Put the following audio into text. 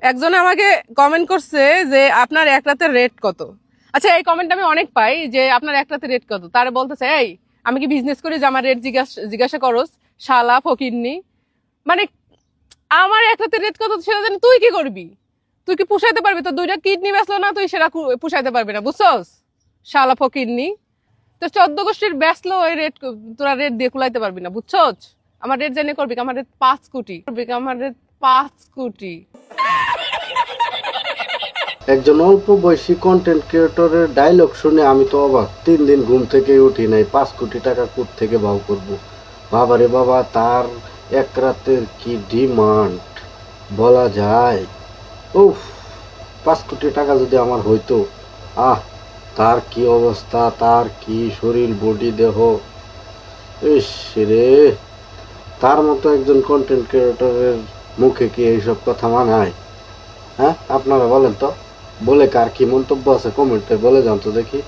একজন আমাকে কমেন্ট করছে যে আপনার এক রাতের রেট কত। আচ্ছা, এই কমেন্ট আমি অনেক পাই যে আপনার এক রাতের রেট কত। তারা বলতেছে এই আমি কি বিজনেস করি যে আমার রেট জিজ্ঞাসা করস, শালা ফকিরনি। মানে আমার এক রাতের রেট কত সেটা জানি তুই কি করবি? তুই কি পুষাইতে পারবি? তো দুইটা কিডনি বেচলো না তুই সেটা পুষাইতে পারবি না, বুঝছস? শালা ফকিরনি। তো 14 গোষ্ঠীর বেচলো ওই রেট তোরা রেট দিয়ে কুলাইতে পারবি না, বুঝছস? আমার রেট জানি করবি, আমার রেট 5 কোটি করবি, আমার রেট 5 কোটি। একজন অল্প বয়সী কন্টেন্ট ক্রিয়েটরের ডায়লগ শুনে আমি তো অবাক। 3 দিন ঘুম থেকে উঠি নাই, 5 কোটি টাকা কোথ থেকে বাউ করবো। বাবারে বাবা, তার এক রাতের কি ডিমান্ড বলা যায়। উফ, 5 কোটি টাকা যদি আমার হইতো, আহ তার কি অবস্থা, তার কি শরীর, বডি, দেহ। ইস রে, তার মতো একজন কন্টেন্ট ক্রিয়েটরের মুখে কি এইসব কথা মানায়? হ্যাঁ, আপনারা বলেন তো। বলে কার কি মন্তব্য আছে কমেন্টে বলে যান তো দেখি।